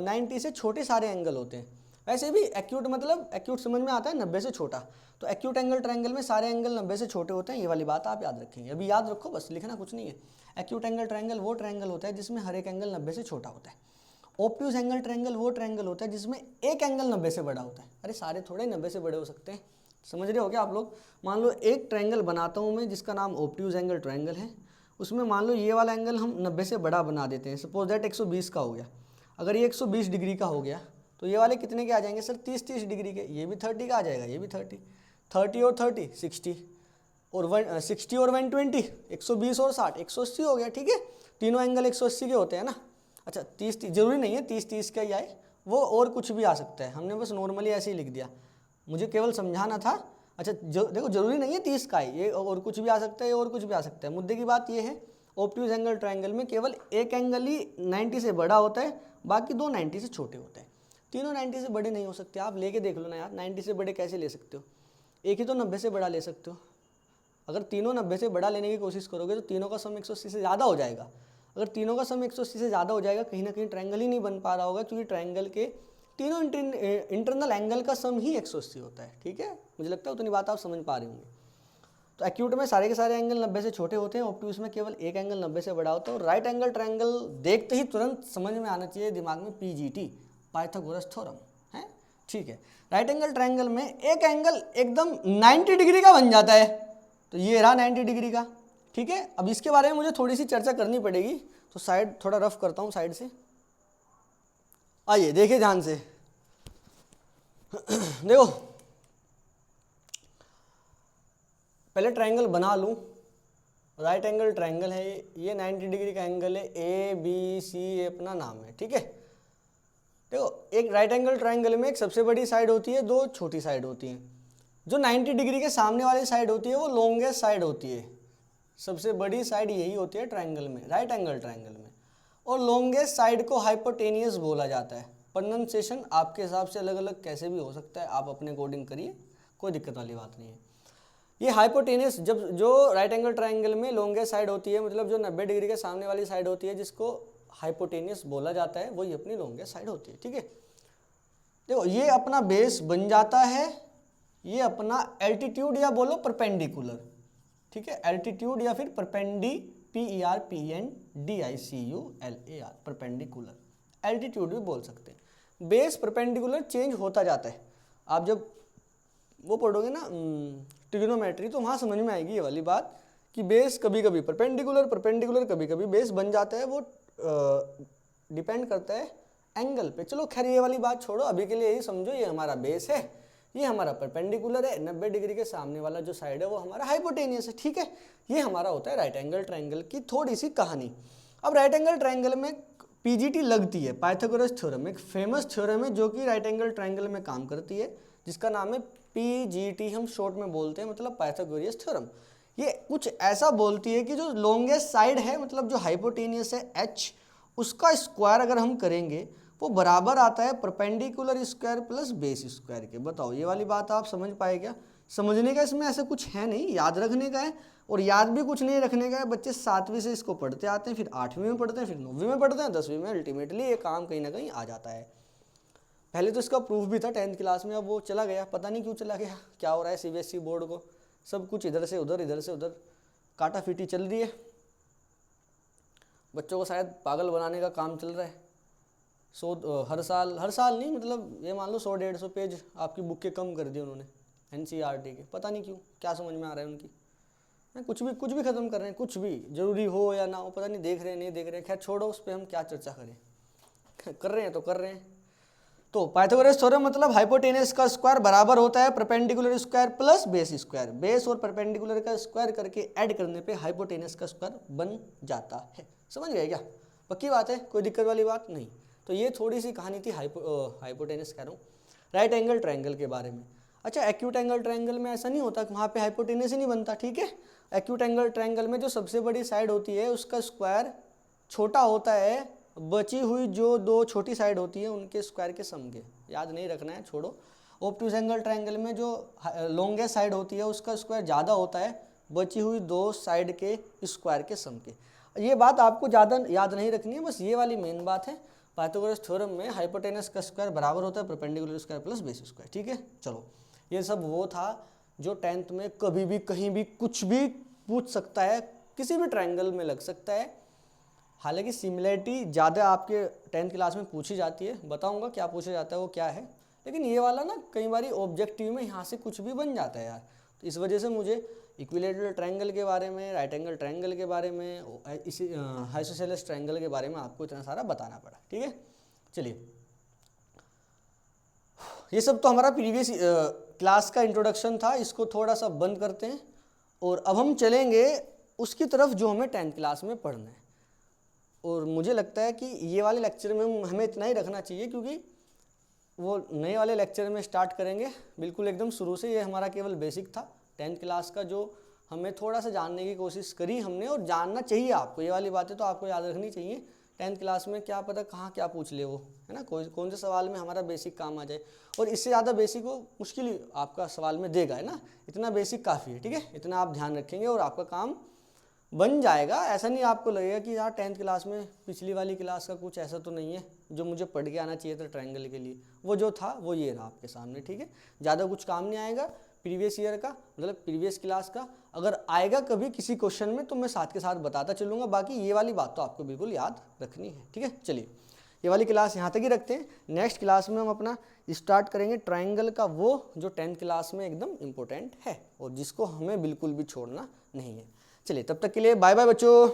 A: 90 से छोटे सारे एंगल होते हैं। वैसे भी एक्यूट मतलब एक्यूट समझ में आता है 90 से छोटा, तो एक्यूट एंगल ट्रायंगल में सारे एंगल 90 से छोटे होते हैं। ये वाली बात आप याद रखेंगे, अभी याद रखो बस, लिखना कुछ नहीं है। एक्यूट एंगल ट्रायंगल वो ट्रायंगल होता है जिसमें हर एक एंगल 90 से छोटा होता है। ऑब्ट्यूज एंगल ट्रायंगल वो ट्रायंगल होता है जिसमें एक एंगल 90 से बड़ा होता है। अरे सारे थोड़े 90 से बड़े हो सकते हैं, समझ रहे हो क्या आप लोग। मान लो एक ट्रायंगल बनाता हूँ मैं जिसका नाम ऑब्ट्यूज एंगल ट्रायंगल है, उसमें मान लो ये वाला एंगल हम 90 से बड़ा बना देते हैं, सपोज दैट 120 का हो गया। अगर ये 120 डिग्री का हो गया तो ये वाले कितने के आ जाएंगे सर, 30 डिग्री के। ये भी 30 का आ जाएगा, ये भी 30 और 30 60 और 60 और 120 120 और 60 180 हो गया। ठीक है, तीनों एंगल 180 के होते हैं ना। अच्छा 30 जरूरी नहीं है 30 का ही आए, वो और कुछ भी आ सकता है, हमने बस नॉर्मली ऐसे ही लिख दिया, मुझे केवल समझाना था। अच्छा देखो जरूरी नहीं है 30 का ही, ये और कुछ भी आ सकता है, और कुछ भी आ सकता है। मुद्दे की बात ये है ऑब्ट्यूज एंगल ट्रायंगल में केवल एक एंगल ही 90 से बड़ा होता है, बाकी दो 90 से छोटे होते हैं। तीनों 90 से बड़े नहीं हो सकते, आप लेके देख लो ना यार, 90 से बड़े कैसे ले सकते हो, एक ही तो 90 से बड़ा ले सकते हो। अगर तीनों 90 से बड़ा लेने की कोशिश करोगे तो तीनों का सम 180 से ज़्यादा हो जाएगा। अगर तीनों का सम 180 से ज़्यादा हो जाएगा, कहीं ना कहीं ट्रायंगल ही नहीं बन पा रहा होगा, क्योंकि ट्रायंगल के तीनों इंटरनल एंगल का सम ही 180 होता है। ठीक है, मुझे लगता है उतनी बात आप समझ पा रहे होंगे। तो एक्यूट में सारे के सारे एंगल 90 से छोटे होते हैं, ऑब्ट्यूज में केवल एक एंगल 90 से बड़ा होता है। और राइट एंगल ट्रायंगल देखते ही तुरंत समझ में आना चाहिए दिमाग में, PGT पाइथागोरस थ्योरम है। ठीक है, राइट एंगल ट्रायंगल में एक एंगल एकदम 90 डिग्री का बन जाता है, तो ये रहा 90 डिग्री का। ठीक है, अब इसके बारे में मुझे थोड़ी सी चर्चा करनी पड़ेगी, तो साइड थोड़ा रफ करता हूँ साइड से। आइए देखिए ध्यान से देखो, पहले ट्रायंगल बना लूँ। राइट एंगल ट्रायंगल है ये 90 डिग्री का एंगल है, ABC अपना नाम है। ठीक है, देखो एक राइट एंगल ट्रायंगल में एक सबसे बड़ी साइड होती है, दो छोटी साइड होती हैं। जो 90 डिग्री के सामने वाली साइड होती है वो लॉन्गेस्ट साइड होती है, सबसे बड़ी साइड यही होती है ट्रायंगल में, राइट एंगल ट्रायंगल में। और लॉन्गेस्ट साइड को हाइपोटेनियस बोला जाता है। प्रोनंसिएशन आपके हिसाब से अलग अलग कैसे भी हो सकता है, आप अपने अकॉर्डिंग करिए, कोई दिक्कत वाली बात नहीं है। ये हाइपोटेनियस, जब जो राइट एंगल ट्रायंगल में लॉन्गेस्ट साइड होती है, मतलब जो 90 डिग्री के सामने वाली साइड होती है, जिसको हाइपोटेनियस बोला जाता है, वही अपनी लॉन्गेस्ट साइड होती है। ठीक है, देखो ये अपना बेस बन जाता है, ये अपना एल्टीट्यूड या बोलो परपेंडिकुलर। ठीक है, एल्टीट्यूड या फिर PER PENDICULAR परपेंडिकुलर, एल्टीट्यूड भी बोल सकते हैं। बेस परपेंडिकुलर चेंज होता जाता है। आप जब वो पढ़ोगे ना ट्रिग्नोमेट्री, तो वहाँ समझ में आएगी ये वाली बात कि बेस कभी कभी परपेंडिकुलर कभी कभी बेस बन जाता है। वो डिपेंड करता है एंगल पे। चलो खैर ये वाली बात छोड़ो, अभी के लिए यही समझो ये हमारा बेस है, ये हमारा परपेंडिकुलर है, 90 डिग्री के सामने वाला जो साइड है वो हमारा हाइपोटेनियस है, ठीक है। ये हमारा होता है राइट एंगल ट्रायंगल की थोड़ी सी कहानी। अब राइट एंगल ट्रायंगल में पीजीटी लगती है, पाइथागोरस थ्योरम, एक फेमस थ्योरम है जो कि राइट एंगल ट्रायंगल में काम करती है, जिसका नाम है पीजीटी, हम शॉर्ट में बोलते हैं, मतलब पाइथागोरस थ्योरम। ये कुछ ऐसा बोलती है कि जो लॉन्गेस्ट साइड है, मतलब जो हाइपोटेनियस है एच, उसका स्क्वायर अगर हम करेंगे वो बराबर आता है perpendicular square plus base square के। बताओ ये वाली बात आप समझ पाए क्या? समझने का इसमें ऐसा कुछ है नहीं, याद रखने का है, और याद भी कुछ नहीं रखने का है। बच्चे 7वीं से इसको पढ़ते आते हैं, फिर 8वीं में पढ़ते हैं, फिर 9वीं में पढ़ते हैं, 10वीं में अल्टीमेटली ये काम कहीं ना कहीं आ जाता है। पहले तो इसका प्रूफ भी था 10th क्लास में, अब वो चला गया, पता नहीं क्यों चला गया, क्या हो रहा है सीबीएसई बोर्ड को, सब कुछ इधर से उधर, इधर से उधर काटा फीटी चल रही है, बच्चों को शायद पागल बनाने का काम चल रहा है। हर साल नहीं, मतलब ये मान लो 100-150 पेज आपकी बुक के कम कर दिए उन्होंने एनसीईआरटी के, पता नहीं क्यों, क्या समझ में आ रहा है उनकी, कुछ भी ख़त्म कर रहे हैं, कुछ भी जरूरी हो या ना हो, पता नहीं देख रहे हैं नहीं देख रहे हैं, खैर छोड़ो, उस पर हम क्या चर्चा करें, कर रहे हैं तो कर रहे हैं। तो पाइथागोरस थ्योरम मतलब हाइपोटेनस का स्क्वायर बराबर होता है perpendicular square plus base square, base और परपेंडिकुलर का स्क्वायर करके ऐड करने पे हाइपोटेनस का स्क्वायर बन जाता है। समझ गए क्या? पक्की बात है, कोई दिक्कत वाली बात नहीं। तो ये थोड़ी सी कहानी थी हाइपोटेनस कह रहा हूँ, राइट एंगल ट्रायंगल के बारे में। अच्छा, एक्यूट एंगल ट्रायंगल में ऐसा नहीं होता कि वहाँ पे हाइपोटेनस ही नहीं बनता, ठीक है। एक्यूट एंगल ट्रायंगल में जो सबसे बड़ी साइड होती है उसका स्क्वायर छोटा होता है बची हुई जो दो छोटी साइड होती है उनके स्क्वायर के सम के, याद नहीं रखना है, छोड़ो। ऑब्टूज एंगल ट्रायंगल में जो लॉन्गेस्ट साइड होती है उसका स्क्वायर ज़्यादा होता है बची हुई दो साइड के स्क्वायर के सम के। ये बात आपको ज़्यादा याद नहीं रखनी है, बस ये वाली मेन बात है। पाइथागोरस थ्योरम में हाइपोटेनस का स्क्वायर बराबर होता है perpendicular square plus base square, ठीक है। चलो, ये सब वो था जो 10th में कभी भी कहीं भी कुछ भी पूछ सकता है, किसी भी ट्रायंगल में लग सकता है। हालांकि सिमिलरिटी ज़्यादा आपके 10th क्लास में पूछी जाती है, बताऊंगा क्या पूछा जाता है वो क्या है, लेकिन ये वाला ना कई बार ऑब्जेक्टिव में यहाँ से कुछ भी बन जाता है यार। तो इस वजह से मुझे इक्विलेटरल ट्रायंगल के बारे में, राइट एंगल ट्रायंगल के बारे में, इसी आइसोसेलेस ट्रायंगल के बारे में आपको इतना सारा बताना पड़ा, ठीक है। चलिए, ये सब तो हमारा प्रीवियस क्लास का इंट्रोडक्शन था, इसको थोड़ा सा बंद करते हैं और अब हम चलेंगे उसकी तरफ जो हमें 10th क्लास में पढ़ना है। और मुझे लगता है कि ये वाले लेक्चर में हमें इतना ही रखना चाहिए, क्योंकि वो नए वाले लेक्चर में स्टार्ट करेंगे बिल्कुल एकदम शुरू से। ये हमारा केवल बेसिक था 10th क्लास का, जो हमें थोड़ा सा जानने की कोशिश करी हमने, और जानना चाहिए आपको, ये वाली बातें तो आपको याद रखनी चाहिए। 10th क्लास में क्या पता कहाँ क्या पूछ ले वो, है ना, कौन से सवाल में हमारा बेसिक काम आ जाए, और इससे ज़्यादा बेसिक वो मुश्किल ही आपका सवाल में देगा, है ना। इतना बेसिक काफ़ी है, ठीक है, इतना आप ध्यान रखेंगे और आपका काम बन जाएगा। ऐसा नहीं आपको लगेगा कि यार 10th क्लास में पिछली वाली क्लास का कुछ ऐसा तो नहीं है जो मुझे पढ़ के आना चाहिए था ट्रायंगल के लिए, वो जो था वो ये रहा आपके सामने, ठीक है। ज़्यादा कुछ काम नहीं आएगा प्रीवियस ईयर का, मतलब प्रीवियस क्लास का। अगर आएगा कभी किसी क्वेश्चन में तो मैं साथ के साथ बताता चलूँगा, बाकी ये वाली बात तो आपको बिल्कुल याद रखनी है, ठीक है। चलिए, ये वाली क्लास यहाँ तक ही रखते हैं। नेक्स्ट क्लास में हम अपना स्टार्ट करेंगे ट्रायंगल का, वो जो 10th क्लास में एकदम इम्पोर्टेंट है और जिसको हमें बिल्कुल भी छोड़ना नहीं है। चलिए, तब तक के लिए बाय बाय बच्चों।